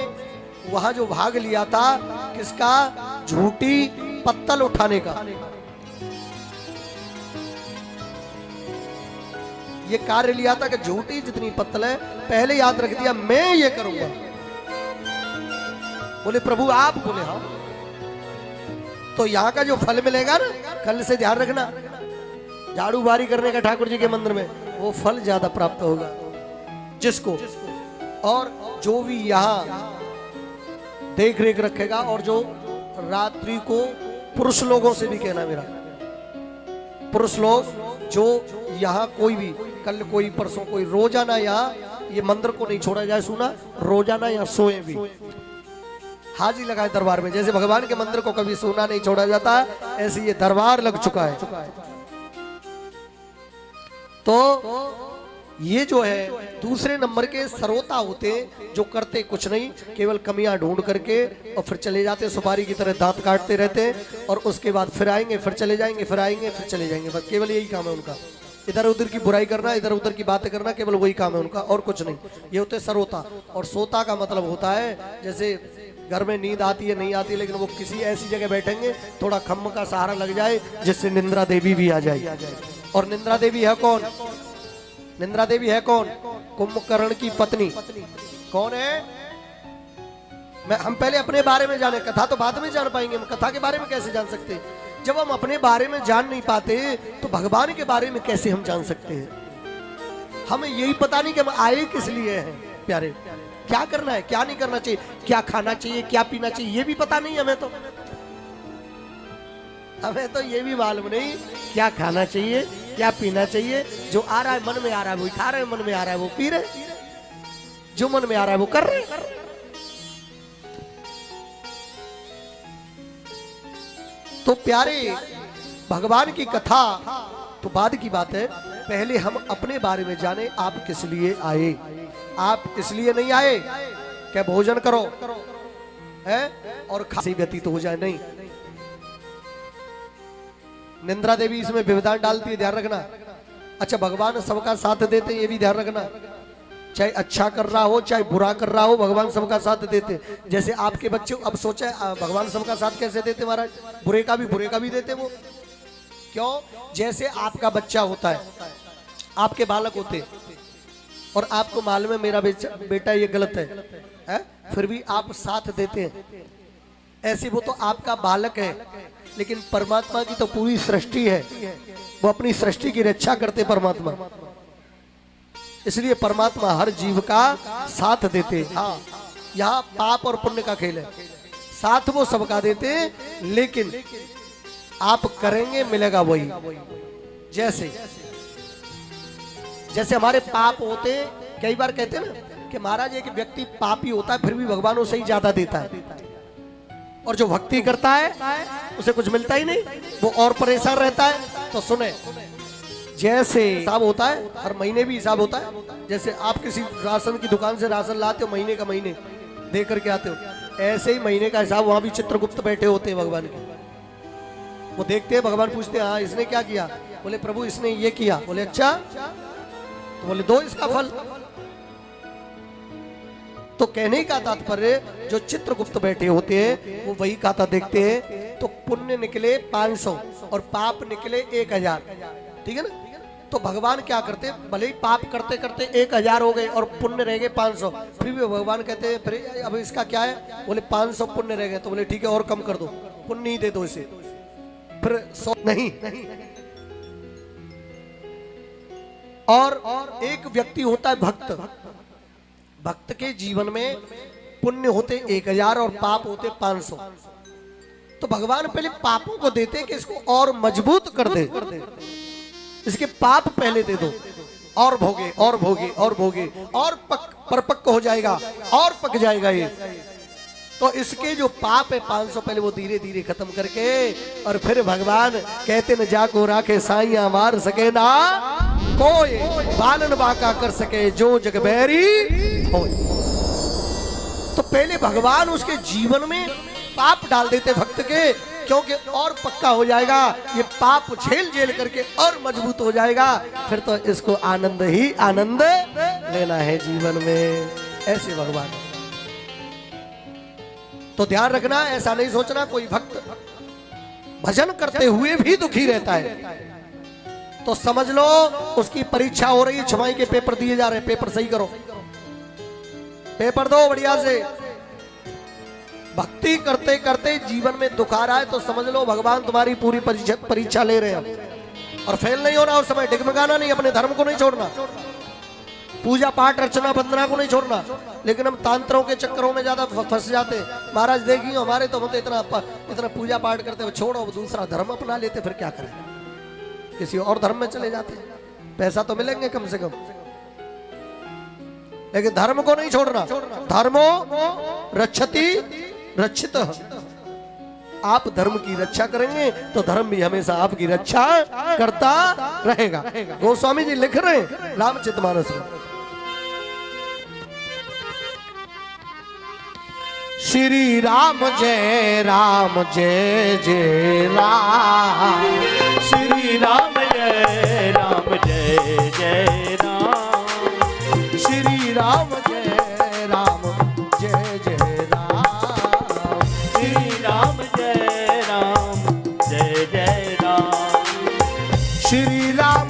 वहां जो भाग लिया था, किसका? झूठी पत्तल उठाने का। ये कार्य लिया था कि झूठी जितनी पत्तल है पहले याद रख दिया, मैं ये करूंगा। बोले प्रभु आप? बोले हाँ। तो यहाँ का जो फल मिलेगा ना, कल से ध्यान रखना, झाड़ू बारी करने का ठाकुर जी के मंदिर में, वो फल ज्यादा प्राप्त होगा जिसको। और जो भी यहाँ देख रेख रखेगा, और जो रात्रि को पुरुष लोगों से भी कहना, मेरा पुरुष लोग जो यहाँ कोई भी, कल कोई परसों कोई, रोजाना यहाँ ये मंदिर को नहीं छोड़ा जाए, सुना? रोजाना यहाँ सोए भी, हाजी लगाए दरबार में। जैसे भगवान के मंदिर को कभी सोना नहीं छोड़ा जाता, ऐसे ये दरबार लग चुका है। तो ये जो है दूसरे नंबर के सरोता होते, जो करते कुछ नहीं, केवल कमियां ढूंढ करके और फिर चले जाते, सुपारी की तरह दांत काटते रहते, और उसके बाद फिर आएंगे, फिर चले जाएंगे, फिर आएंगे, फिर चले जाएंगे। बस केवल यही काम है उनका, इधर उधर की बुराई करना, इधर उधर की बातें करना, केवल वही काम है उनका, और कुछ नहीं। ये होते सरोता। और सोता का मतलब होता है जैसे घर में नींद आती है, नहीं आती, लेकिन वो किसी ऐसी जगह बैठेंगे थोड़ा खम्भ का सहारा लग जाए जिससे निंद्रा देवी भी आ जाए। और निंद्रा देवी है कौन? निंद्रा देवी है कौन? कुंभकर्ण की पत्नी। कौन है? हम पहले अपने बारे में जाने, कथा तो बाद में जान पाएंगे। हम कथा के बारे में कैसे जान सकते हैं? जब हम अपने बारे में जान नहीं पाते तो भगवान के बारे में कैसे हम जान सकते हैं? हमें यही पता नहीं कि हम आए किस लिए हैं प्यारे, क्या करना है, क्या नहीं करना चाहिए, क्या खाना चाहिए, क्या पीना चाहिए, ये भी पता नहीं हमें तो। हमें तो ये भी मालूम नहीं क्या खाना चाहिए, क्या पीना चाहिए। जो आ रहा है मन में आ रहा है वो खा रहे, मन में आ रहा है वो पी रहे, जो मन में आ रहा है वो कर रहे। तो प्यारे भगवान की कथा तो बाद की बात है, पहले हम अपने बारे में जाने, आप किस लिए आए। आप इसलिए नहीं आए क्या भोजन करो है और खासी व्यतीत हो जाए, नहीं। निंद्रा देवी इसमें व्यवधान डालती है, ध्यान रखना। अच्छा, भगवान सबका साथ देते हैं, ये भी ध्यान रखना। चाहे अच्छा कर रहा हो चाहे बुरा कर रहा हो, भगवान सबका साथ देते। जैसे आपके बच्चे, अब सोचा भगवान सबका साथ कैसे देते महाराज? बुरे का भी देते वो। क्यों? जैसे आपका बच्चा होता है, आपके बालक होते, और आपको मालूम है मेरा बेटा ये गलत है, फिर भी आप साथ देते हैं। ऐसे वो तो आपका बालक है, लेकिन परमात्मा की तो पूरी सृष्टि है, वो अपनी सृष्टि की रक्षा करते परमात्मा। इसलिए परमात्मा हर जीव का साथ देते। हाँ, यहाँ पाप और पुण्य का खेल है। साथ वो सबका देते, लेकिन आप करेंगे मिलेगा वही। जैसे जैसे हमारे पाप होते, कई बार कहते हैं ना कि महाराज एक व्यक्ति पापी होता है फिर भी भगवान उसे ही ज्यादा देता है, और जो भक्ति करता है उसे कुछ मिलता ही नहीं, वो और परेशान रहता है। तो सुने, जैसे हिसाब होता है, हर महीने भी हिसाब होता है। जैसे आप किसी राशन की दुकान से राशन लाते हो, महीने का महीने दे करके आते हो, ऐसे ही महीने का हिसाब वहां भी चित्रगुप्त बैठे होते हैं भगवान के। वो देखते हैं, भगवान पूछते हैं हाँ इसने क्या किया? बोले प्रभु इसने ये किया। बोले अच्छा, तो बोले दो इसका फल। तो कहने का तात्पर्य, जो चित्रगुप्त बैठे होते हैं वो वही खाता देखते हैं। तो पुण्य निकले 500 और पाप निकले 1000, ठीक है ना? तो भगवान क्या करते, भले ही पाप करते करते 1000 हो गए और पुण्य रह गए 500, फिर भी भगवान कहते हैं फिर अब इसका क्या है? बोले 500 पुण्य रह गए। तो बोले ठीक है और कम कर दो, पुण्य ही दे दो इसे, फिर 100 नहीं। और एक व्यक्ति होता है भक्त, भक्त के जीवन में पुण्य होते 1000 और पाप होते 500। तो भगवान पहले पापों को देते कि इसको और मजबूत कर दे, इसके पाप पहले दे दो, और भोगे और भोगे और भोगे, और परिपक्व हो जाएगा और पक जाएगा ये। तो इसके जो पाप है 500 पहले वो धीरे धीरे खत्म करके, और फिर भगवान कहते न जाको राखे साइया मार सके ना कोई, बालन बाका कर सके जो जग बैरी हो। तो पहले भगवान उसके जीवन में पाप डाल देते भक्त के, क्योंकि और पक्का हो जाएगा, ये पाप झेल झेल करके और मजबूत हो जाएगा। फिर तो इसको आनंद ही आनंद लेना है जीवन में। ऐसे भगवान। तो ध्यान रखना, ऐसा नहीं सोचना कोई भक्त भजन करते हुए भी दुखी रहता है तो समझ लो उसकी परीक्षा हो रही है, छमाई के पेपर दिए जा रहे हैं, पेपर सही करो, पेपर दो बढ़िया से। भक्ति करते करते जीवन में दुख आ रहा है तो समझ लो भगवान तुम्हारी पूरी परीक्षा ले रहे हैं। और फेल नहीं होना, उस समय डिगमगाना नहीं, अपने धर्म को नहीं छोड़ना, पूजा पाठ अर्चना वंदना को नहीं छोड़ना। लेकिन हम तांत्रों के चक्करों में ज्यादा फंस जाते हैं। महाराज देखिए हमारे तो होते इतना पूजा पाठ करते हुए छोड़ो, दूसरा धर्म अपना लेते, फिर क्या करें, किसी और धर्म में चले जाते, पैसा तो मिलेंगे कम से कम, लेकिन धर्म को नहीं छोड़ना। धर्मो रक्षति रक्षित। आप धर्म की रक्षा करेंगे तो धर्म भी हमेशा आपकी रक्षा करता रहेगा। गोस्वामी जी लिख रहे हैं रामचरितमानस में, श्री राम जय जय राम, श्री राम जय जय राम, श्री राम जय जय राम, श्री राम जय जय राम, श्री राम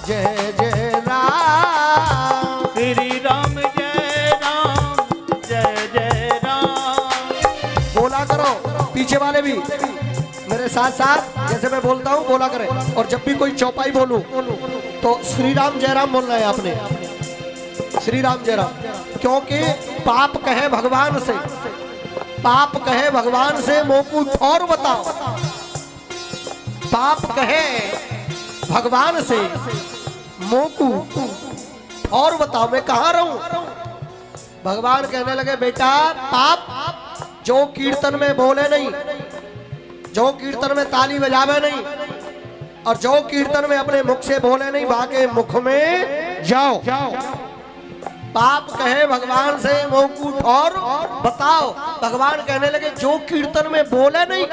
जय जय राम, श्री राम जय जय राम। बोला करो पीछे वाले भी मेरे साथ साथ, जैसे मैं बोलता हूँ बोला करें। और जब भी कोई चौपाई बोलूं तो श्री राम जय राम बोलना है आपने, श्री राम जय राम। क्योंकि पाप कहे भगवान से, पाप कहे भगवान से मोकू और बताओ, पाप कहे भगवान से मोकू और बताओ मैं कहाँ रहूं। भगवान कहने लगे बेटा पाप जो कीर्तन में बोले नहीं, जो कीर्तन में ताली बजावे नहीं, और जो कीर्तन में अपने मुख से बोले नहीं, भागे मुख में जाओ। पाप कहे भगवान से मोकूट और बताओ। भगवान कहने लगे जो कीर्तन में बोले नहीं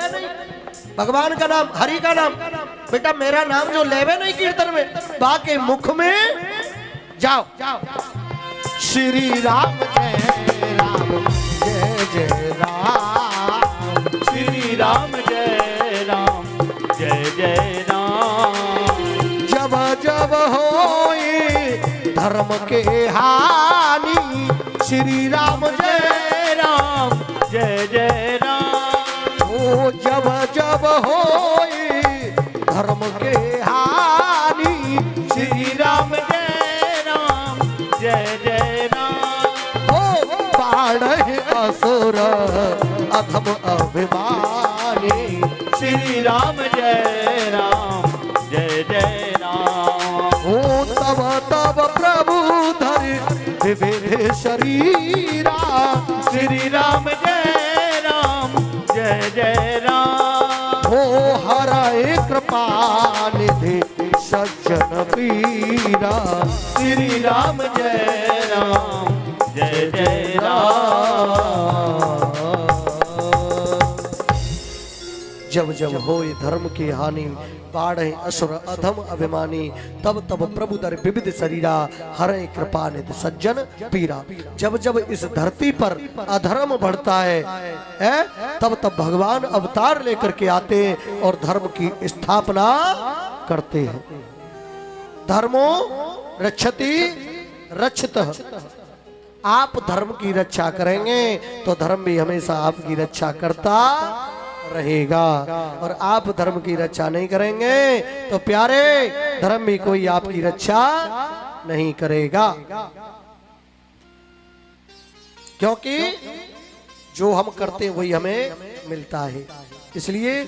भगवान का नाम, हरि का नाम, बेटा मेरा नाम जो लेवे नहीं कीर्तन में, बाके मुख में जाओ। श्री राम जय राम जय जय राम, श्री राम जय राम जय जय राम। जब जब होए धर्म के हानि, श्री राम जय राम जय जय राम। ओ जब जब होए धर्म के हानि, श्री राम जय राम जय जय राम। ओ बाढ़ असुर अधम अभिमानी, श्री राम जय राम जय जय राम। ओ तब तब प्रभु धर विविध शरीरा, श्री राम जय राम जय जय राम। ओ हरे कृपा निधि सज्जन पीरा, श्री राम जय राम जय जय राम। जब जब होए धर्म की हानि, बाढ़े असुर अधम अभिमानी, तब तब प्रभु दर विविध शरीरा, हरे कृपा निधि सज्जन पीरा। जब जब इस धरती पर अधर्म बढ़ता है तब तब भगवान अवतार लेकर के आते हैं और धर्म की स्थापना करते हैं। धर्मो रक्षति रक्षितः, आप धर्म की रक्षा करेंगे तो धर्म भी हमेशा आपकी रक्षा करता रहेगा, और आप धर्म की रक्षा नहीं करेंगे तो प्यारे धर्म भी कोई आपकी रक्षा नहीं करेगा। क्योंकि जो हम करते हैं वही हमें मिलता है। इसलिए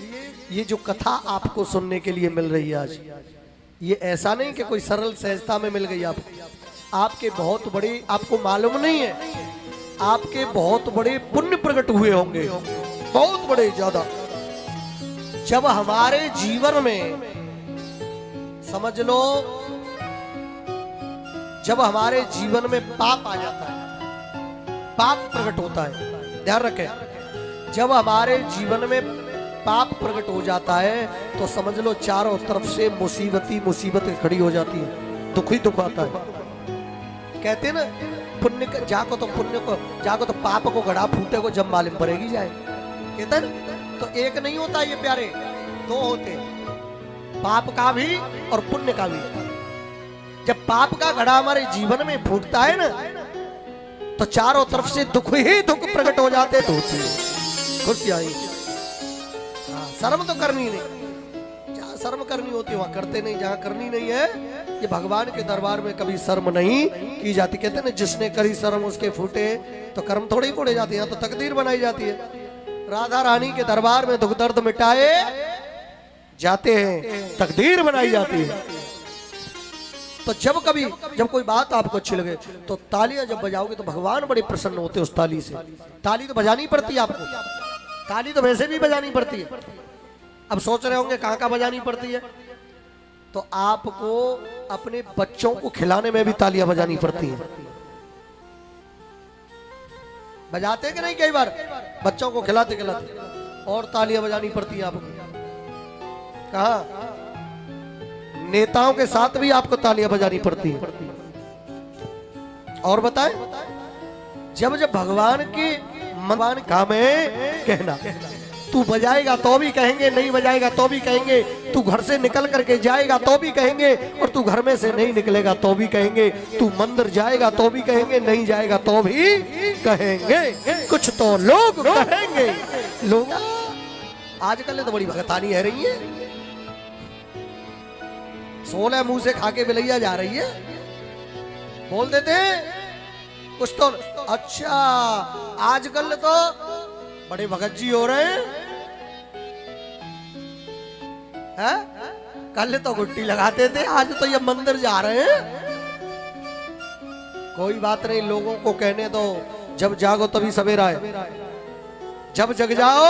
ये जो कथा आपको सुनने के लिए मिल रही है आज, ये ऐसा नहीं कि कोई सरल सहजता में मिल गई आपको। आपके बहुत बड़े, आपको मालूम नहीं है, आपके बहुत बड़े पुण्य प्रकट हुए होंगे, बहुत बड़े ज्यादा। जब हमारे जीवन में समझ लो, जब हमारे जीवन में पाप आ जाता है, पाप प्रकट होता है, ध्यान रखें, जब हमारे जीवन में पाप प्रकट हो जाता है तो समझ लो चारों तरफ से मुसीबती मुसीबत खड़ी हो जाती है, दुख ही दुख आता है। कहते ना पुण्य जाको तो पुण्य को, जाको तो पाप को गड़ा फूटे को जब मालूम पड़ेगी जाए, कहते ना। तो एक नहीं होता ये प्यारे, दो होते, पाप का भी और पुण्य का भी। जब पाप का घड़ा हमारे जीवन में फूटता है ना तो चारों तरफ से दुख ही दुख प्रकट हो जाते, खुशियां ही। शर्म तो करनी नहीं, जहां शर्म करनी होती है वहां करते नहीं, जहां करनी नहीं है ये भगवान के दरबार में कभी शर्म नहीं की जाती। कहते ना जिसने करी शर्म उसके फूटे, तो कर्म थोड़े ही फोड़े जाते हैं, तो तकदीर बनाई जाती है। राधा रानी के दरबार में दुख दर्द मिटाए जाते हैं, तकदीर बनाई जाती है। तो जब कोई बात आपको अच्छी लगे तो तालियां जब बजाओगे तो भगवान बड़े प्रसन्न होते हैं उस ताली से। ताली तो बजानी पड़ती है आपको, ताली तो वैसे भी बजानी पड़ती है। अब सोच रहे होंगे कहां बजानी पड़ती है, तो आपको अपने बच्चों को खिलाने में भी तालियां बजानी पड़ती हैं। बजाते कि नहीं, कई बार बच्चों को खिलाते खिलाते और तालियां बजानी पड़ती है आपको। कहा नेताओं के साथ भी आपको तालियां बजानी पड़ती है। और बताएं, जब जब भगवान की भगवान काम है कहना, तू बजाएगा तो भी कहेंगे, नहीं बजाएगा तो भी कहेंगे, तू घर से निकल करके जाएगा तो भी कहेंगे, और तू घर में से नहीं निकलेगा तो भी कहेंगे, तू मंदिर जाएगा तो भी कहेंगे, नहीं जाएगा तो भी कहेंगे, कुछ तो लोग कहेंगे। लोग आजकल तो बड़ी भगतानी है रही है, 16 मुंह से खा के बिलैया जा रही है, बोल देते हैं कुछ तो। अच्छा आजकल तो बड़े भगत जी हो रहे हैं, कल तो गुट्टी लगाते थे, आज तो ये मंदिर जा रहे हैं। कोई बात नहीं, लोगों को कहने दो, जब जागो तभी सवेरा है, जब जग जाओ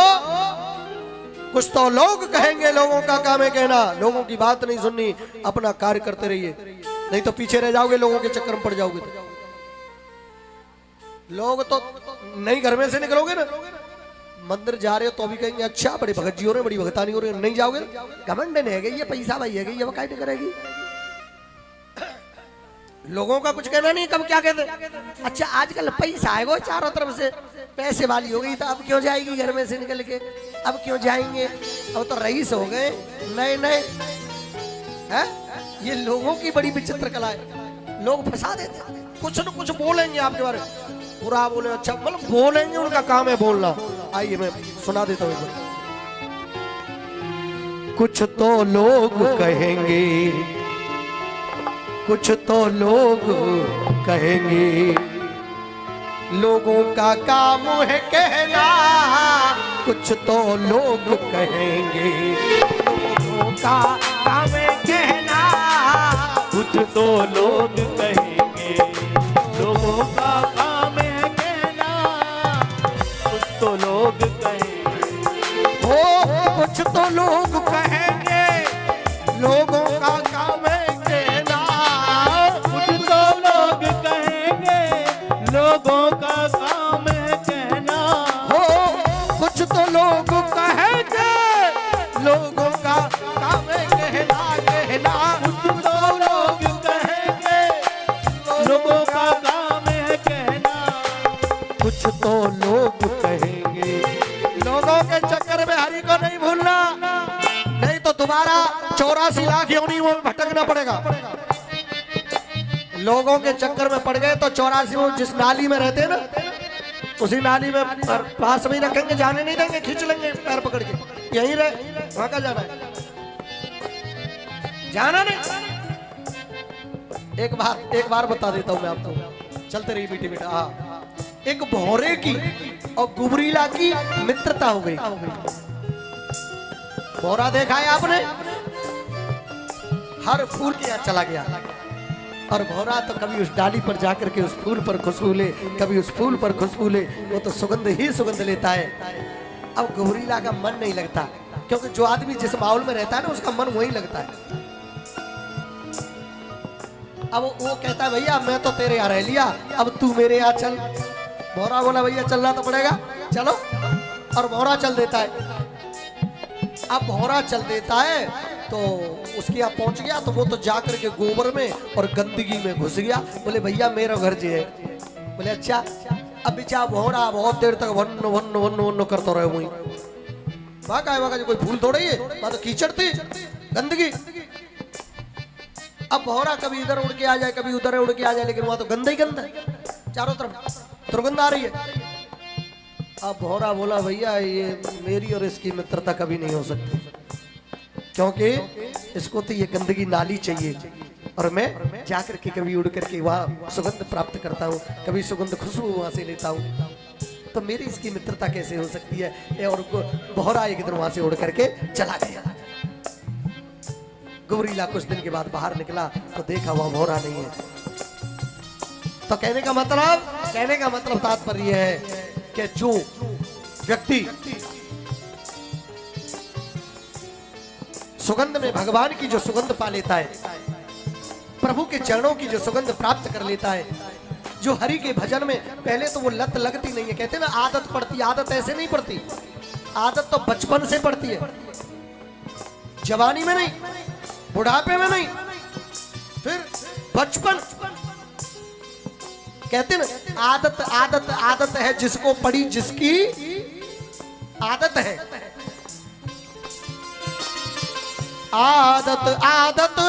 कुछ तो लोग कहेंगे। लोगों का काम है कहना, लोगों की बात नहीं सुननी, अपना कार्य करते रहिए, नहीं तो पीछे रह जाओगे, लोगों के चक्कर में पड़ जाओगे। तो लोग तो नहीं घर में से निकलोगे ना, मंदिर जा रहे हो तो भी कहेंगे अच्छा बड़े भगत जी हो रहे, बड़ी भगतानी हो रही है, नहीं जाओगे घमंड नहीं है गई, ये पैसा भाई है गई, ये काय नहीं करेगी। लोगों का कुछ कहना नहीं, कब क्या कहते। अच्छा आजकल पैसा है वो चारों तरफ से, पैसे वाली हो गई तो अब क्यों जाएगी घर में से निकल के, अब क्यों जाएंगे, अब तो रईस हो गए नए नए हैं। ये लोगों की बड़ी विचित्र कला है, लोग फंसा देते, कुछ न कुछ बोलेंगे आपके बारे में, बुरा बोले अच्छा मतलब बोलेंगे, उनका काम है बोलना। आइए मैं सुना देता हूँ। कुछ तो लोग कहेंगे, कुछ तो लोग कहेंगे, लोगों का काम है कहना, कुछ तो लोग कहेंगे, लोगों का काम है कहना, कुछ तो लोग कहेंगे, लोगों का काम है कहना, कुछ तो लोग कहेंगे, हो कुछ तो लोग कहेंगे, लोगों का काम है कहना, कुछ तो लोग कहेंगे, लोगों का काम है कहना, हो कुछ तो लोग कहेंगे, लोगों का काम है कहना, कहना कुछ तो लोग कहेंगे, लोगों का काम है कहना, कुछ तो लोग कहेंगे। लोगों के चक्कर में हरि को नहीं भूलना, नहीं तो दोबारा 84 लाख योनियों में भटकना पड़ेगा। लोगों के चक्कर में पड़ गए तो 84 में जिस नाली में रहते हैं ना, उसी नाली में पास में ही रखेंगे, जाने नहीं देंगे, खींच लेंगे पैर पकड़ के, यहीं रहे, वहां का जाना है, जाना नहीं। एक बार बता देता हूं मैं आपको, चलते रही बेटी बेटा। हाँ, एक भौरे की और गुबरीला की मित्रता हो गई। भौरा देखा है आपने, हर फूल के यहाँ चला गया, और भौरा तो कभी उस डाली पर जाकर के उस फूल पर खुशबू ले, कभी उस फूल पर खुशबू ले, वो तो सुगंध ही सुगंध लेता है। अब गुबरीला का मन नहीं लगता, क्योंकि जो आदमी जिस माहौल में रहता है ना, उसका मन वही लगता है। अब वो कहता है भैया मैं तो तेरे यहाँ रह लिया, अब तू मेरे यहाँ चल। भौरा बोला भैया चलना तो पड़ेगा, चलो, और भौरा चल देता है। अब भौरा चल देता है तो उसके यहाँ पहुंच गया, तो वो तो जाकर के गोबर में और गंदगी में घुस गया। बोले भैया मेरा घर जी है। बोले अच्छा। अब बेचारा भौरा बहुत देर तक वन्न वन्न वन्न वन्न करता रहे, वही वाका कोई फूल थोड़ा ही है, वहां तो कीचड़ थी, गंदगी। अब भौरा कभी इधर उड़ के आ जाए, कभी उधर उड़ के आ जाए, लेकिन वहां तो गंदा ही गंदा, चारों तरफ दुर्गंध आ रही है। अब भौरा बोला भैया ये मेरी और इसकी मित्रता कभी नहीं हो सकती, क्योंकि इसको तो ये गंदगी नाली चाहिए, और मैं जाकर के कभी उड़ करके वहां सुगंध प्राप्त करता हूँ, कभी सुगंध खुशबू वहां से लेता हूँ, तो मेरी इसकी मित्रता कैसे हो सकती है। और भौरा एक दिन वहां से उड़ करके चला गया। गुबरीला कुछ दिन के बाद बाहर निकला तो देखा वह भौरा नहीं है। तो कहने का मतलब तात्पर्य है कि जो व्यक्ति सुगंध में भगवान की जो सुगंध पा लेता है, प्रभु के चरणों की जो सुगंध प्राप्त कर लेता है, जो हरि के भजन में पहले तो वो लत लगती नहीं है, कहते ना आदत पड़ती, आदत ऐसे नहीं पड़ती, आदत तो बचपन से पड़ती है, जवानी में नहीं, बुढ़ापे में नहीं, फिर बचपन। कहते ना आदत आदत आदत है जिसको पड़ी, जिसकी आदत है, आदत आदत